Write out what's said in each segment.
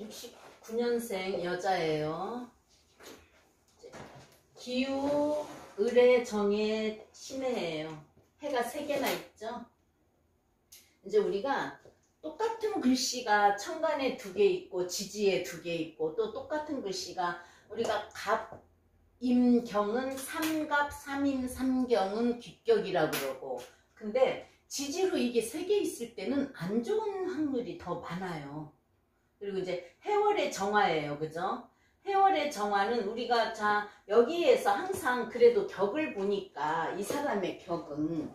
69년생 여자예요. 기후, 을의 정의 신해예요. 해가 3개나 있죠. 이제 우리가 똑같은 글씨가 천간에 2개 있고 지지에 2개 있고 또 똑같은 글씨가 우리가 갑, 임, 경은 삼갑, 삼임, 삼경은 귀격이라고 그러고, 근데 지지로 이게 3개 있을 때는 안 좋은 확률이 더 많아요. 그리고 이제 해월의 정화예요. 그죠? 해월의 정화는 우리가 자 여기에서 항상 그래도 격을 보니까 이 사람의 격은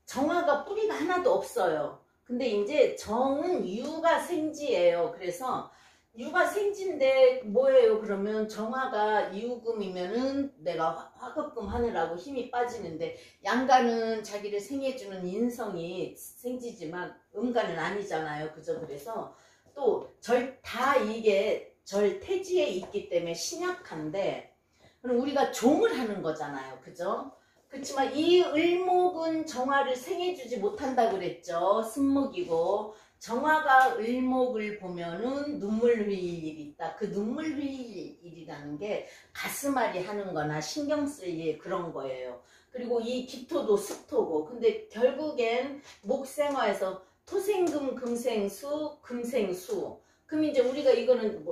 정화가 뿌리가 하나도 없어요. 근데 이제 정은 유가 생지예요. 그래서 유가 생지인데 뭐예요? 그러면 정화가 이유금이면은 내가 화급금 하느라고 힘이 빠지는데, 양간은 자기를 생해주는 인성이 생지지만 음간은 아니잖아요. 그죠? 그래서 또 다 이게 절태지에 있기 때문에 신약한데, 그럼 우리가 종을 하는 거잖아요. 그죠? 그렇지만 이 을목은 정화를 생해주지 못한다고 그랬죠. 쓴목이고, 정화가 을목을 보면은 눈물 흘릴 일이 있다. 그 눈물 흘릴 일이라는 게 가슴앓이 하는 거나 신경 쓸 일 그런 거예요. 그리고 이 기토도 습토고, 근데 결국엔 목생화에서 토생금, 금생수, 금생수. 그럼 이제 우리가 이거는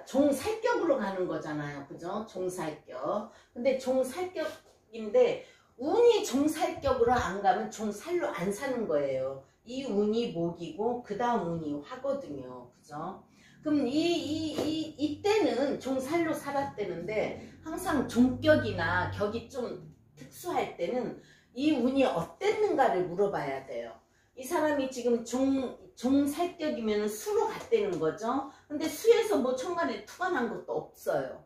종살격으로 가는 거잖아요. 그죠? 종살격. 근데 종살격인데 운이 종살격으로 안 가면 종살로 안 사는 거예요. 이 운이 목이고 그 다음 운이 화거든요. 그죠? 그럼 이때는 종살로 살았대는데, 항상 종격이나 격이 좀 특수할 때는 이 운이 어땠는가를 물어봐야 돼요. 이 사람이 지금 종살격이면 수로 갔다는 거죠. 근데 수에서 뭐 천간에 투가 난 것도 없어요.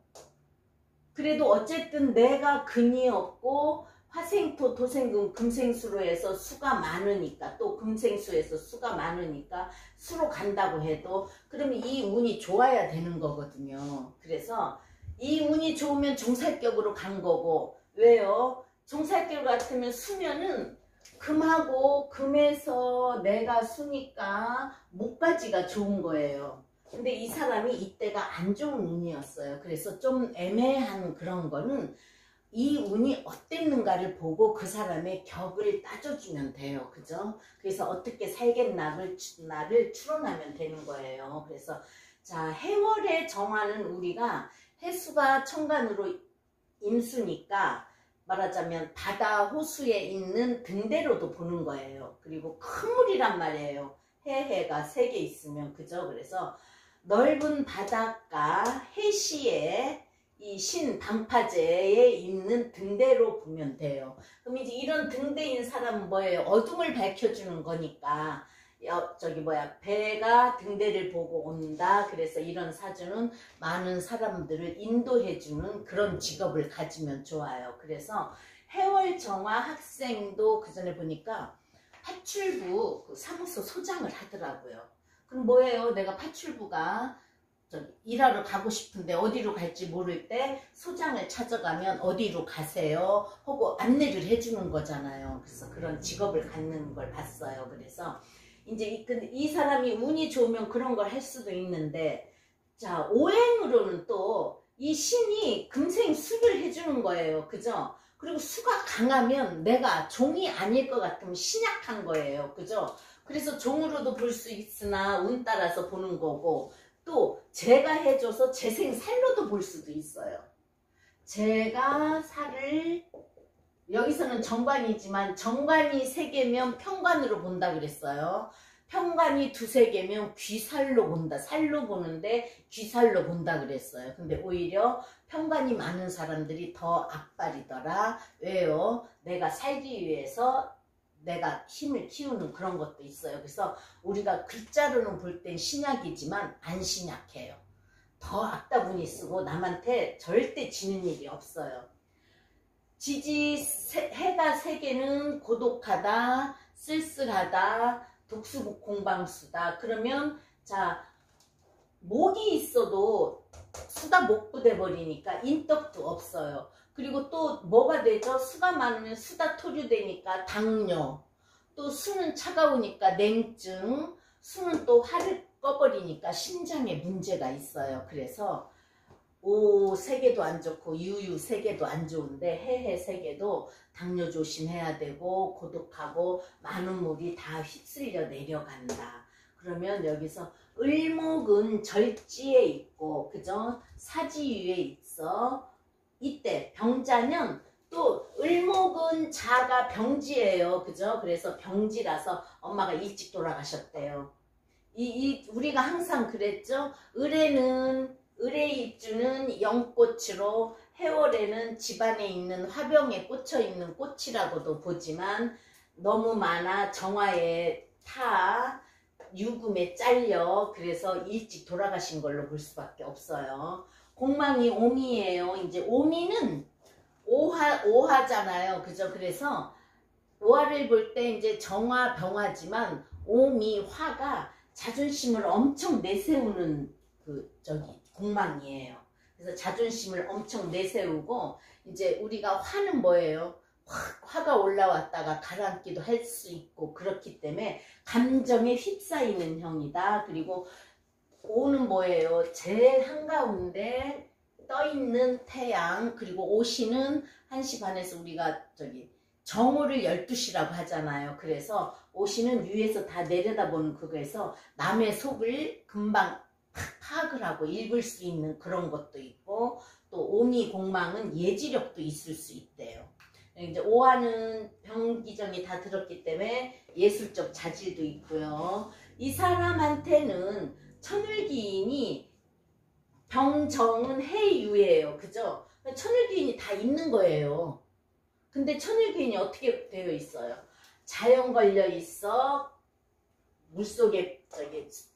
그래도 어쨌든 내가 근이 없고 화생토, 토생금, 금생수로 해서 수가 많으니까, 또 금생수에서 수가 많으니까 수로 간다고 해도 그러면 이 운이 좋아야 되는 거거든요. 그래서 이 운이 좋으면 종살격으로 간 거고, 왜요? 종살격 같으면 수면은 금하고 금에서 내가 수니까 목까지가 좋은 거예요. 근데 이 사람이 이때가 안 좋은 운이었어요. 그래서 좀 애매한 그런 거는 이 운이 어땠는가를 보고 그 사람의 격을 따져주면 돼요. 그죠? 그래서 어떻게 살겠나를 추론하면 되는 거예요. 그래서 자, 해월의 정화는 우리가 해수가 천간으로 임수니까 말하자면 바다 호수에 있는 등대로도 보는 거예요. 그리고 큰 물이란 말이에요. 해가 3개 있으면. 그죠? 그래서 넓은 바닷가 해시에 이 신 방파제에 있는 등대로 보면 돼요. 그럼 이제 이런 등대인 사람은 뭐예요? 어둠을 밝혀주는 거니까 배가 등대를 보고 온다. 그래서 이런 사주는 많은 사람들을 인도해주는 그런 직업을 가지면 좋아요. 그래서 해월정화 학생도 그 전에 보니까 파출부 사무소 소장을 하더라고요. 그럼 뭐예요? 내가 파출부가 일하러 가고 싶은데 어디로 갈지 모를 때 소장을 찾아가면 어디로 가세요? 하고 안내를 해주는 거잖아요. 그래서 그런 직업을 갖는 걸 봤어요. 그래서 이제 이 사람이 운이 좋으면 그런 걸 할 수도 있는데, 자, 오행으로는 또 이 신이 금생수를 해주는 거예요. 그죠? 그리고 수가 강하면 내가 종이 아닐 것 같으면 신약한 거예요. 그죠? 그래서 종으로도 볼 수 있으나 운 따라서 보는 거고, 또 제가 해줘서 재생살로도 볼 수도 있어요. 제가 살을 여기서는 정관이지만 정관이 3개면 평관으로 본다 그랬어요. 평관이 2-3개면 귀살로 본다. 살로 보는데 귀살로 본다 그랬어요. 근데 오히려 평관이 많은 사람들이 더 악발이더라. 왜요? 내가 살기 위해서 내가 힘을 키우는 그런 것도 있어요. 그래서 우리가 글자로는 볼 땐 신약이지만 안 신약해요. 더 악다분히 쓰고 남한테 절대 지는 일이 없어요. 해가 3개는 고독하다, 쓸쓸하다, 독수공방수다. 그러면 자, 목이 있어도 수가 목부돼 버리니까 인덕도 없어요. 그리고 또 뭐가 되죠? 수가 많으면 수다 토류되니까 당뇨, 또 수는 차가우니까 냉증, 수는 또 화를 꺼버리니까 심장에 문제가 있어요. 그래서 오 세계도 안 좋고 유유 세계도 안 좋은데 해해 세계도 당뇨 조심해야 되고 고독하고 많은 물이 다 휩쓸려 내려간다. 그러면 여기서 을목은 절지에 있고 그죠? 사지유에 있어. 이때 병자는 또 을목은 자가 병지예요. 그죠? 그래서 병지라서 엄마가 일찍 돌아가셨대요. 우리가 항상 그랬죠? 을의 입주는 영꽃으로 해월에는 집안에 있는 화병에 꽂혀 있는 꽃이라고도 보지만 너무 많아 정화에 타 유금에 잘려 그래서 일찍 돌아가신 걸로 볼 수밖에 없어요. 공망이 오미예요. 이제 오미는 오화잖아요. 그죠? 그래서 오화를 볼 때 이제 정화 병화지만 오미 화가 자존심을 엄청 내세우는 공망이에요. 그래서 자존심을 엄청 내세우고 이제 우리가 화는 뭐예요? 화가 올라왔다가 가라앉기도 할 수 있고 그렇기 때문에 감정에 휩싸이는 형이다. 그리고 오는 뭐예요? 제일 한가운데 떠있는 태양 그리고 오시는 1시 반에서 우리가 정오를 12시라고 하잖아요. 그래서 오시는 위에서 다 내려다보는 그거에서 남의 속을 금방 파악을 하고 읽을 수 있는 그런 것도 있고 또 오미 공망은 예지력도 있을 수 있대요. 이제 오화는 병기정이 다 들었기 때문에 예술적 자질도 있고요. 이 사람한테는 천을기인이 병정은 해유예요. 그죠? 천을기인이 다 있는 거예요. 근데 천을기인이 어떻게 되어 있어요? 자연 걸려 있어. 물속에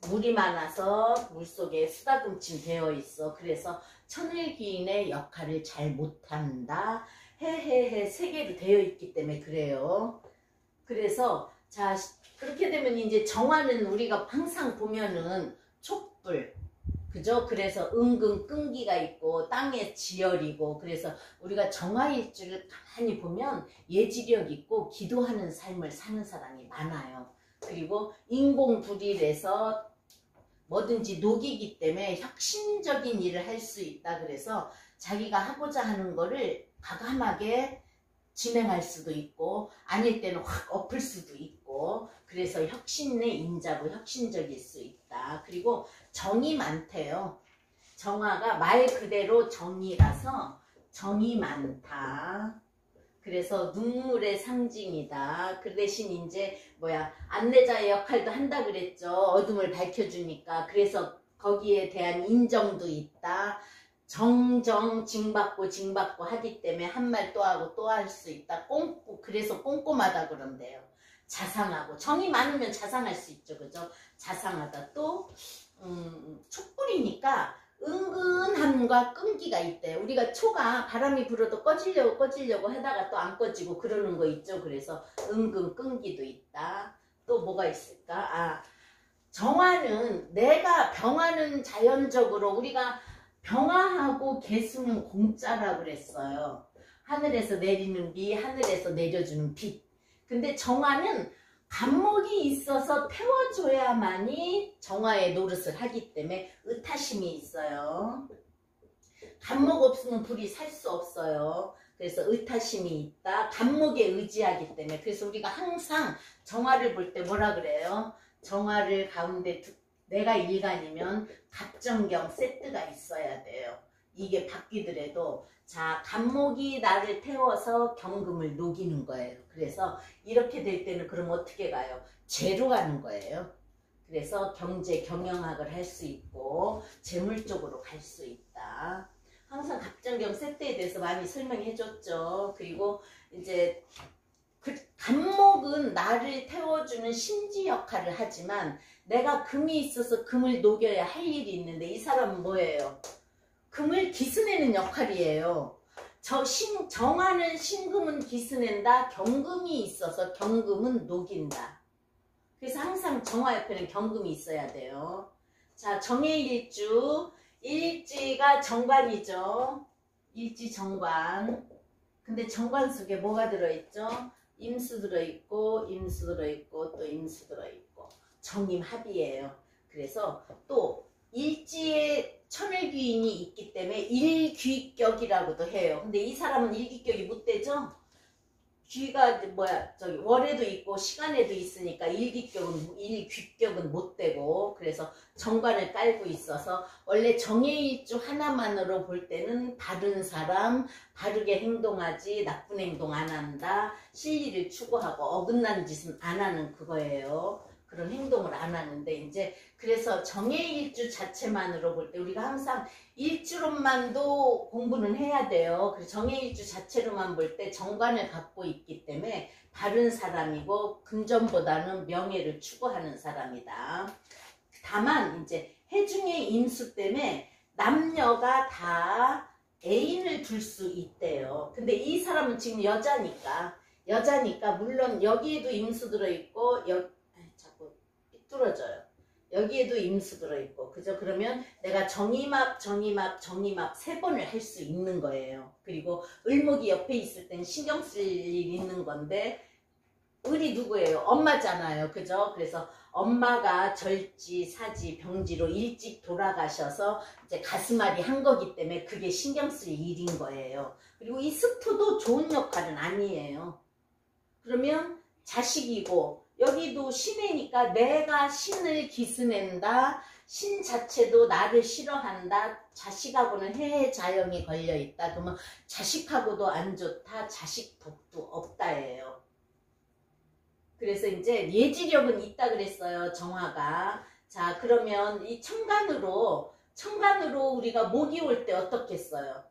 물이 많아서 물속에 수다금침 되어 있어. 그래서 천을기인의 역할을 잘 못한다. 해해해 세 개로 되어 있기 때문에 그래요. 그래서 자 그렇게 되면 이제 정화는 우리가 항상 보면은 촉불 그죠? 그래서 은근 끈기가 있고 땅의 지열이고 그래서 우리가 정화일주를 가만히 보면 예지력 있고 기도하는 삶을 사는 사람이 많아요. 그리고 인공불일에서 뭐든지 녹이기 때문에 혁신적인 일을 할 수 있다. 그래서 자기가 하고자 하는 거를 과감하게 진행할 수도 있고 아닐 때는 확 엎을 수도 있고 그래서 혁신의 인자고 혁신적일 수 있다. 그리고 정이 많대요. 정화가 말 그대로 정이라서 정이 많다. 그래서 눈물의 상징이다. 그 대신 이제 안내자의 역할도 한다 그랬죠. 어둠을 밝혀주니까. 그래서 거기에 대한 인정도 있다. 정정 징받고 하기 때문에 한 말 또 하고 또 할 수 있다. 그래서 꼼꼼하다 그런대요. 자상하고 정이 많으면 자상할 수 있죠. 그죠? 자상하다. 또 촛불이니까 은근함과 끈기가 있대요. 우리가 초가 바람이 불어도 꺼지려고 하다가 또 안 꺼지고 그러는 거 있죠. 그래서 은근 끈기도 있다. 또 뭐가 있을까? 정화는 내가 병화는 자연적으로 우리가 병화하고 개수는 공짜라고 그랬어요. 하늘에서 내리는 비, 하늘에서 내려주는 빛. 근데 정화는 간목이 있어서 태워줘야만이 정화의 노릇을 하기 때문에 의타심이 있어요. 간목 없으면 불이 살 수 없어요. 그래서 의타심이 있다. 간목에 의지하기 때문에. 그래서 우리가 항상 정화를 볼 때 뭐라 그래요? 정화를 가운데 내가 일간이면 갑정경 세트가 있어야 돼요. 이게 바뀌더라도 자 간목이 나를 태워서 경금을 녹이는 거예요. 그래서 이렇게 될 때는 그럼 어떻게 가요? 죄로 가는 거예요. 그래서 경제 경영학을 할 수 있고 재물 쪽으로 갈 수 있다. 항상 갑정경 세트에 대해서 많이 설명해 줬죠. 그리고 이제 간목은 나를 태워주는 심지 역할을 하지만 내가 금이 있어서 금을 녹여야 할 일이 있는데 이 사람은 뭐예요? 금을 기스내는 역할이에요. 정하는 신금은 기스낸다. 경금이 있어서 경금은 녹인다. 그래서 항상 정화 옆에는 경금이 있어야 돼요. 자, 정해일주. 일지가 정관이죠. 일지 정관. 근데 정관 속에 뭐가 들어있죠? 임수 들어있고 임수 들어있고 또 임수 들어있고 정임합이에요. 그래서 또 일지에 천을귀인이 있기 때문에 일귀격이라고도 해요. 근데 이 사람은 일귀격이 못 되죠? 귀가 뭐야 저기 월에도 있고 시간에도 있으니까 일귀격은 못 되고, 그래서 정관을 깔고 있어서 원래 정해일주 하나만으로 볼 때는 바른 사람, 바르게 행동하지, 나쁜 행동 안 한다, 실리를 추구하고 어긋난 짓은 안 하는 그거예요. 그런 행동을 안 하는데, 이제 그래서 정해일주 자체만으로 볼 때 우리가 항상 일주로만도 공부는 해야 돼요. 그래서 정해일주 자체로만 볼 때 정관을 갖고 있기 때문에 바른 사람이고 금전보다는 명예를 추구하는 사람이다. 다만 이제 해중의 임수 때문에 남녀가 다 애인을 둘 수 있대요. 근데 이 사람은 지금 여자니까 물론 여기에도 임수 들어있고 자꾸 삐뚤어져요. 여기에도 임수 들어있고, 그죠? 그러면 내가 정임합 세 번을 할 수 있는 거예요. 그리고 을목이 옆에 있을 땐 신경 쓸 일 있는 건데, 을이 누구예요? 엄마잖아요. 그죠? 그래서 엄마가 절지, 사지, 병지로 일찍 돌아가셔서 이제 가슴앓이 한 거기 때문에 그게 신경 쓸 일인 거예요. 그리고 이 스토도 좋은 역할은 아니에요. 그러면 자식이고, 여기도 신이니까 내가 신을 기스낸다. 신 자체도 나를 싫어한다. 자식하고는 해해자영이 걸려있다. 그러면 자식하고도 안 좋다. 자식 덕도 없다예요. 그래서 이제 예지력은 있다 그랬어요. 정화가. 자, 그러면 이 천간으로 우리가 목이 올 때 어떻겠어요?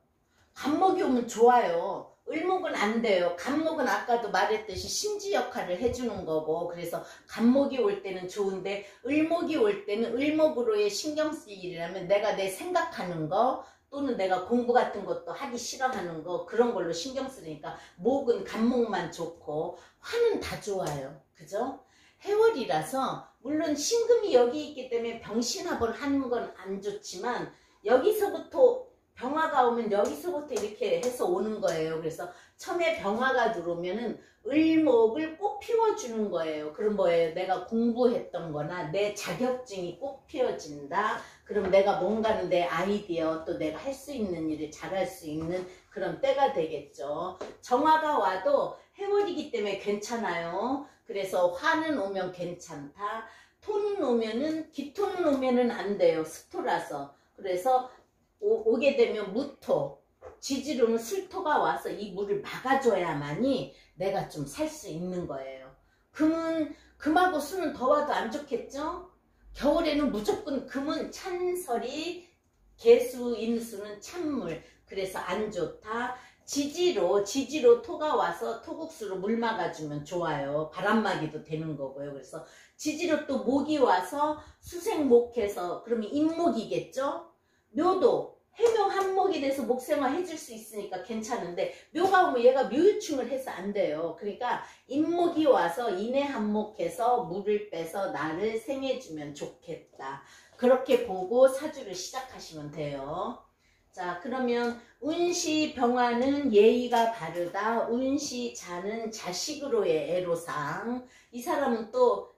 간목이 오면 좋아요. 을목은 안 돼요. 간목은 아까도 말했듯이 신지 역할을 해주는 거고, 그래서 간목이 올 때는 좋은데, 을목이 올 때는 을목으로의 신경 쓸 일이라면 내가 내 생각하는 거 또는 내가 공부 같은 것도 하기 싫어하는 거, 그런 걸로 신경 쓰니까 목은 간목만 좋고 화는 다 좋아요. 그죠? 해월이라서 물론 신금이 여기 있기 때문에 병신합을 하는 건 안 좋지만, 여기서부터 병화가 오면 여기서부터 이렇게 해서 오는 거예요. 그래서 처음에 병화가 들어오면은 을목을 꼭 피워주는 거예요. 그럼 뭐예요? 내가 공부했던 거나 내 자격증이 꼭 피워진다. 그럼 내가 뭔가는 내 아이디어, 또 내가 할 수 있는 일을 잘할 수 있는 그런 때가 되겠죠. 정화가 와도 해월이기 때문에 괜찮아요. 그래서 화는 오면 괜찮다. 토는 오면은, 기토는 오면은 안 돼요. 스토라서. 그래서 오게 되면 무토, 지지로는 술토가 와서 이 물을 막아줘야만이 내가 좀 살 수 있는 거예요. 금하고 수는 더 와도 안 좋겠죠? 겨울에는 무조건 금은 찬설이, 개수, 임수는 찬물, 그래서 안 좋다. 지지로 토가 와서 토국수로 물 막아주면 좋아요. 바람막이도 되는 거고요. 그래서 지지로 또 목이 와서 수생목해서, 그러면 임목이겠죠? 묘도 해묘 한목이 돼서 목생화 해줄 수 있으니까 괜찮은데, 묘가 오면 얘가 묘유충을 해서 안 돼요. 그러니까 임목이 와서 인해 한목해서 물을 빼서 나를 생해주면 좋겠다. 그렇게 보고 사주를 시작하시면 돼요. 자, 그러면 운시 병화는 예의가 바르다. 운시 자는 자식으로의 애로상. 이 사람은 또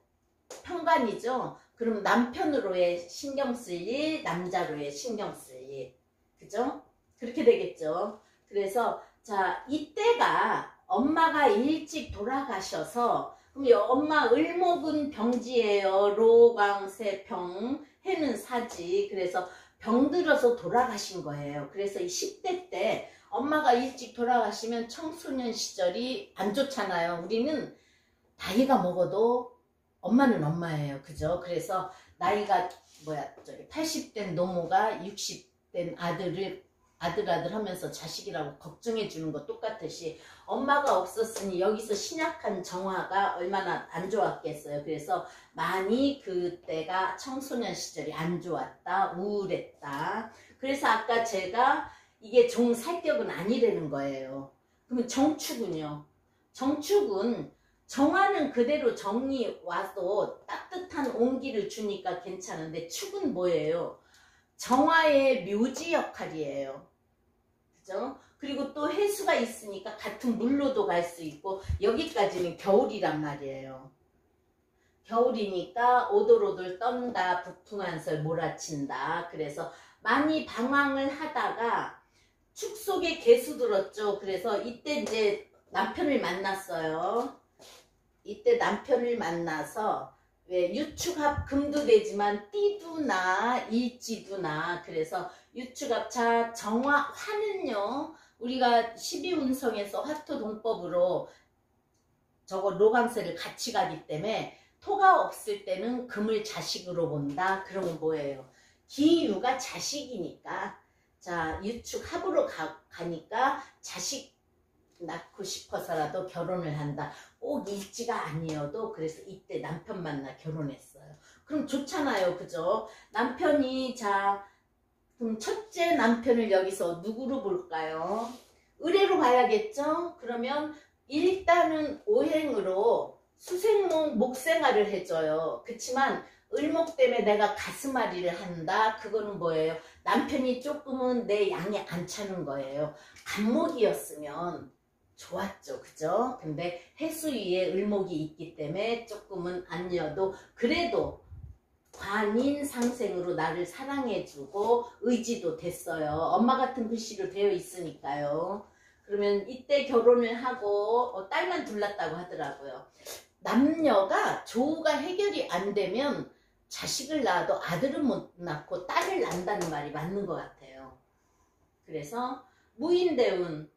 편관이죠. 그럼 남편으로의 신경 쓸 일, 남자로의 신경 쓸 일. 그죠? 그렇게 되겠죠. 그래서 자, 이때가 엄마가 일찍 돌아가셔서, 그럼 엄마 을목은 병지예요. 로광세평, 해는 사지. 그래서 병들어서 돌아가신 거예요. 그래서 이 10대 때 엄마가 일찍 돌아가시면 청소년 시절이 안 좋잖아요. 우리는 나이가 먹어도 엄마는 엄마예요. 그죠? 그래서 나이가 80된 노모가 60된 아들 하면서 자식이라고 걱정해 주는 거 똑같듯이, 엄마가 없었으니 여기서 신약한 정화가 얼마나 안 좋았겠어요. 그래서 많이 그때가 청소년 시절이 안 좋았다, 우울했다. 그래서 아까 제가 이게 종살격은 아니라는 거예요. 그러면 정축은요? 정축은 정화는 그대로 정이 와도 따뜻한 온기를 주니까 괜찮은데, 축은 뭐예요? 정화의 묘지 역할이에요. 그죠? 그리고 또 해수가 있으니까 같은 물로도 갈 수 있고, 여기까지는 겨울이란 말이에요. 겨울이니까 오돌오돌 떤다, 북풍한설 몰아친다. 그래서 많이 방황을 하다가 축 속에 개수 들었죠. 그래서 이때 이제 남편을 만났어요. 이때 남편을 만나서 왜 유축합 금도 되지만 띠도 나 일지도 나. 그래서 유축합자 정화화는요, 우리가 12운성에서 화토동법으로 저거 로강세를 같이 가기 때문에 토가 없을 때는 금을 자식으로 본다. 그러면 뭐예요? 기유가 자식이니까, 자 유축합으로 가니까 자식 낳고 싶어서라도 결혼을 한다. 꼭 일지가 아니어도. 그래서 이때 남편 만나 결혼했어요. 그럼 좋잖아요, 그죠? 남편이, 자 그럼 첫째 남편을 여기서 누구로 볼까요? 을해로 봐야겠죠? 그러면 일단은 오행으로 수생목 목생활을 해줘요. 그치만 을목 때문에 내가 가슴앓이를 한다. 그거는 뭐예요? 남편이 조금은 내 양에 안 차는 거예요. 간목이었으면 좋았죠, 그죠? 근데 해수위에 을목이 있기 때문에 조금은 아니어도 그래도 관인 상생으로 나를 사랑해주고 의지도 됐어요. 엄마 같은 글씨로 되어 있으니까요. 그러면 이때 결혼을 하고 딸만 둘렀다고 하더라고요. 남녀가 조우가 해결이 안 되면 자식을 낳아도 아들은 못 낳고 딸을 낳는다는 말이 맞는 것 같아요. 그래서 무인대운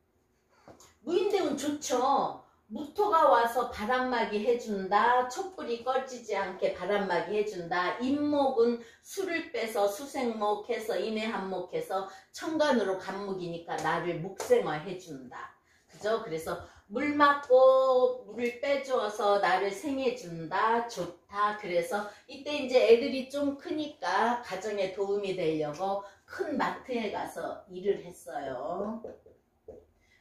좋죠. 무토가 와서 바람막이 해준다. 촛불이 꺼지지 않게 바람막이 해준다. 임목은 수를 빼서 수생목 해서 인해한목 해서 천간으로 간목이니까 나를 목생화 해준다. 그죠? 그래서 물 맞고 물을 빼주어서 나를 생해준다. 좋다. 그래서 이때 이제 애들이 좀 크니까 가정에 도움이 되려고 큰 마트에 가서 일을 했어요.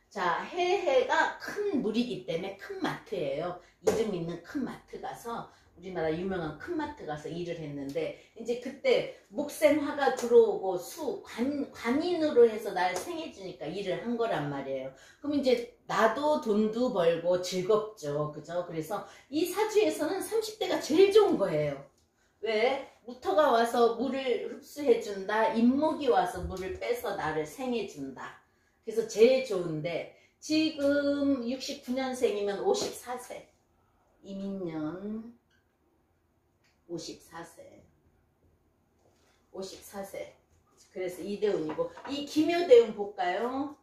자, 해가 큰 물이기 때문에 큰 마트예요. 이름 있는 큰 마트 가서, 우리나라 유명한 큰 마트 가서 일을 했는데, 이제 그때 목생화가 들어오고 관인으로 해서 날 생해주니까 일을 한 거란 말이에요. 그럼 이제 나도 돈도 벌고 즐겁죠. 그죠? 그래서 이 사주에서는 30대가 제일 좋은 거예요. 왜? 무토가 와서 물을 흡수해준다. 임목이 와서 물을 빼서 나를 생해준다. 그래서 제일 좋은데, 지금 69년생이면 54세. 이민년 54세. 54세. 그래서 이대운이고, 이 기묘대운 볼까요?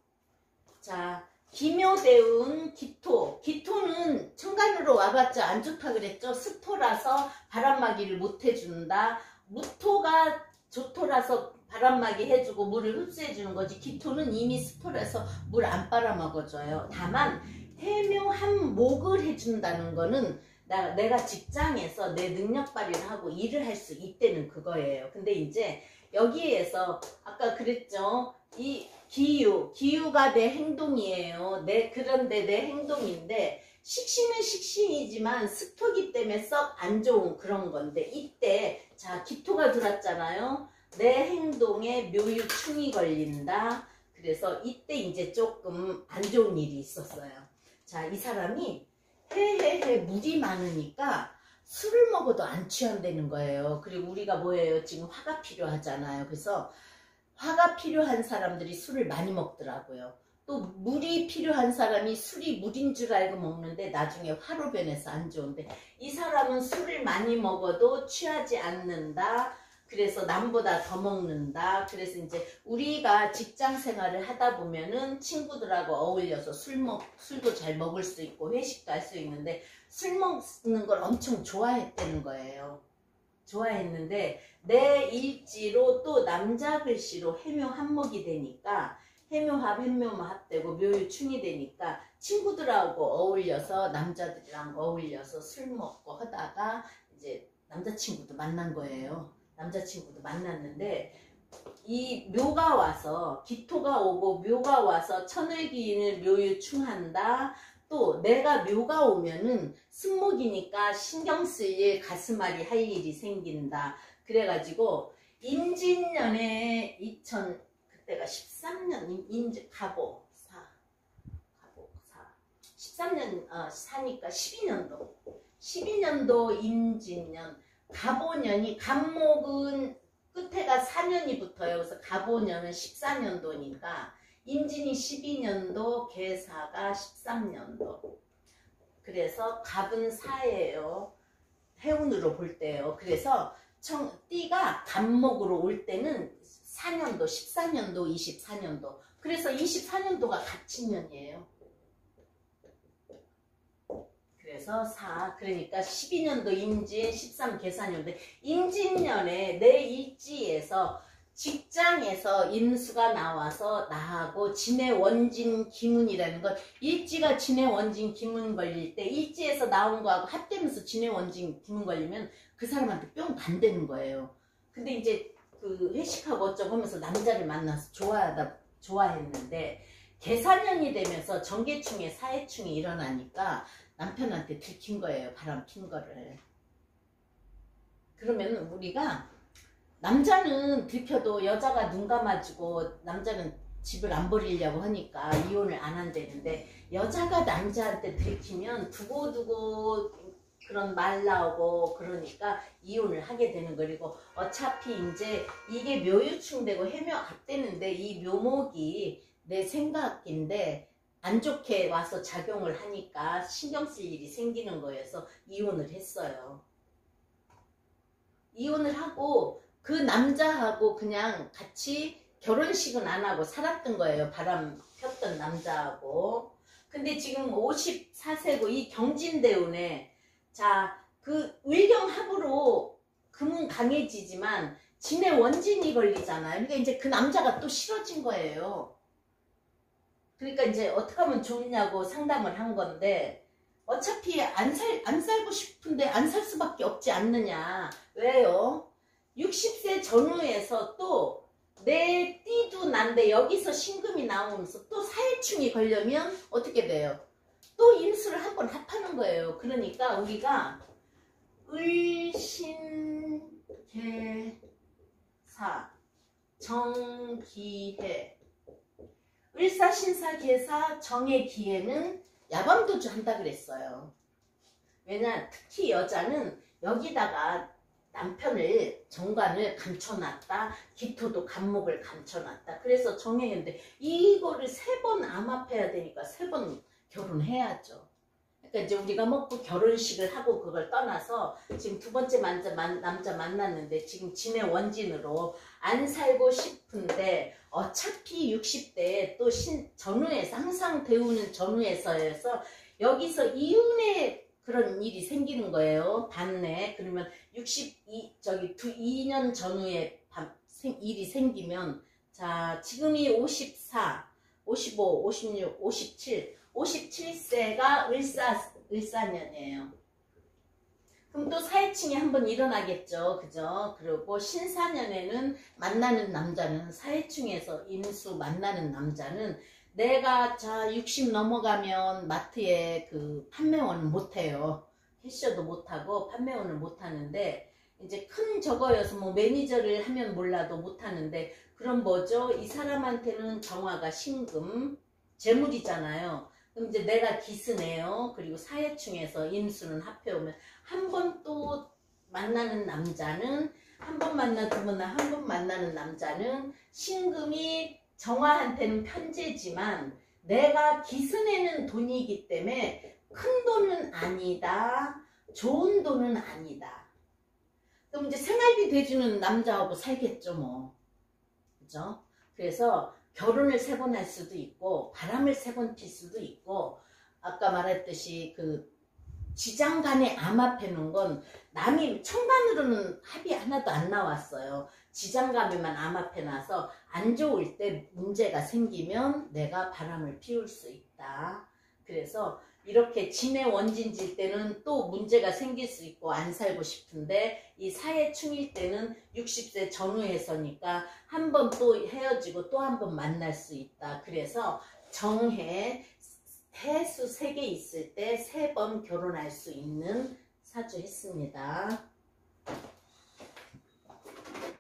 자, 기묘대운 기토. 기토는 천간으로 와봤자 안 좋다 그랬죠? 스토라서 바람막이를 못 해준다. 무토가 조토라서 바람막이 해주고 물을 흡수해주는 거지. 기토는 이미 스토라서 물 안 빨아먹어줘요. 다만 해묘한 목을 해준다는 거는 내가 직장에서 내 능력 발휘를 하고 일을 할 수 있다는 그거예요. 근데 이제 여기에서 아까 그랬죠. 이 기유가 내 행동이에요. 그런데 내 행동인데 식신은 식신이지만 스토기 때문에 썩 안 좋은 그런 건데, 이때 자 기토가 들어왔잖아요. 내 행동에 묘유충이 걸린다. 그래서 이때 이제 조금 안 좋은 일이 있었어요. 자, 이 사람이 물이 많으니까 술을 먹어도 안 취한다는 거예요. 그리고 우리가 뭐예요? 지금 화가 필요하잖아요. 그래서 화가 필요한 사람들이 술을 많이 먹더라고요. 또 물이 필요한 사람이 술이 물인 줄 알고 먹는데 나중에 화로 변해서 안 좋은데, 이 사람은 술을 많이 먹어도 취하지 않는다. 그래서 남보다 더 먹는다. 그래서 이제 우리가 직장 생활을 하다 보면은 친구들하고 어울려서 술도 잘 먹을 수 있고 회식도 할 수 있는데, 술 먹는 걸 엄청 좋아했다는 거예요. 좋아했는데 내 일지로 또 남자 글씨로 해묘 한목이 되니까 해묘합 되고 묘유충이 되니까 친구들하고 어울려서, 남자들이랑 어울려서 술 먹고 하다가 이제 남자친구도 만난 거예요. 남자친구도 만났는데 이 묘가 와서, 기토가 오고 묘가 와서 천을기인을 묘유충한다. 또 내가 묘가 오면은 승목이니까 신경 쓸 일, 가슴앓이 할 일이 생긴다. 그래가지고 임진년에 그때가 13년 가보 13년 사니까 12년도 12년도 임진년, 갑오년이 갑목은 끝에가 4년이 붙어요. 그래서 갑오년은 14년도니까 임진이 12년도, 계사가 13년도. 그래서 갑은 4예요. 해운으로 볼 때요. 그래서 띠가 갑목으로 올 때는 4년도, 14년도, 24년도. 그래서 24년도가 갑진년이에요. 그래서 4, 그러니까 12년도 임진, 13 계산년도. 임진년에 내 일지에서 직장에서 임수가 나와서 나하고 진의 원진 기문이라는 건, 일지가 진의 원진 기문 걸릴 때 일지에서 나온 거하고 합되면서 진의 원진 기문 걸리면 그 사람한테 뿅 반대는 거예요. 근데 이제 그 회식하고 어쩌고 하면서 남자를 만나서 좋아했는데 계산년이 되면서 정계충에 사해충이 일어나니까 남편한테 들킨 거예요. 바람 핀 거를. 그러면 우리가, 남자는 들켜도 여자가 눈 감아주고 남자는 집을 안 버리려고 하니까 이혼을 안 한다는데, 여자가 남자한테 들키면 두고두고 그런 말 나오고 그러니까 이혼을 하게 되는 거리고, 어차피 이제 이게 묘유충되고 해묘 합되는데 이 묘목이 내 생각인데 안 좋게 와서 작용을 하니까 신경 쓸 일이 생기는 거여서 이혼을 했어요. 이혼을 하고 그 남자하고 그냥 같이 결혼식은 안 하고 살았던 거예요. 바람 폈던 남자하고. 근데 지금 54세고 이 경진대운에, 자, 그 을경합으로 금은 강해지지만 진의 원진이 걸리잖아요. 그러니까 이제 그 남자가 또 싫어진 거예요. 그러니까 이제 어떻게 하면 좋냐고 상담을 한 건데, 어차피 안 살고 싶은데 안 살 수밖에 없지 않느냐. 왜요? 60세 전후에서 또 내 띠도 난데 여기서 신금이 나오면서 또 사해충이 걸려면 어떻게 돼요? 또 임수를 한번 합하는 거예요. 그러니까 우리가 을신계사 정기해, 을사신사계사 정의기해는 야밤도주 한다 그랬어요. 왜냐, 특히 여자는 여기다가 남편을, 정관을 감춰놨다, 기토도 간목을 감춰놨다. 그래서 정해했는데 이거를 3번 암합해야 되니까 3번 결혼해야죠. 그러니까 이제 우리가 먹고 결혼식을 하고 그걸 떠나서 지금 두 번째 남자 만났는데 지금 진의 원진으로 안 살고 싶은데, 어차피 60대에 또 전후에서 항상 배우는 전후에서여서 여기서 이혼의 그런 일이 생기는 거예요. 반내. 그러면 2년 전후에 일이 생기면, 자, 지금이 54, 55, 56, 57, 57세가 을사년이에요. 그럼 또 사해충이 한번 일어나겠죠. 그죠? 그리고 신사년에는 만나는 남자는, 사해충에서 임수 만나는 남자는, 내가 자 60 넘어가면 마트에 그 판매원을 못해요. 캐셔도 못하고 판매원을 못하는데, 이제 큰 저거여서 뭐 매니저를 하면 몰라도 못하는데, 그럼 뭐죠? 이 사람한테는 정화가 신금, 재물이잖아요. 그럼 이제 내가 기스네요. 그리고 사해충에서 임수는 합해오면 한 번 또 만나는 남자는, 한 번 만나 두 번 한 번 만나는 남자는 신금이 정화한테는 편제지만 내가 기스내는 돈이기 때문에 큰 돈은 아니다, 좋은 돈은 아니다. 그럼 이제 생활비 대주는 남자하고 살겠죠 뭐. 그죠? 그래서 결혼을 3번 할 수도 있고 바람을 3번 필 수도 있고, 아까 말했듯이 그 지장간에 암합해 놓은 건, 남이 천간으로는 합이 하나도 안 나왔어요. 지장간에만 암합해 놔서 안 좋을 때 문제가 생기면 내가 바람을 피울 수 있다. 그래서 이렇게 진의 원진질 때는 또 문제가 생길 수 있고 안 살고 싶은데, 이 사해충일 때는 60세 전후에서니까 한 번 또 헤어지고 또 한 번 만날 수 있다. 그래서 정해, 해수 3개 있을 때 3번 결혼할 수 있는 사주 했습니다.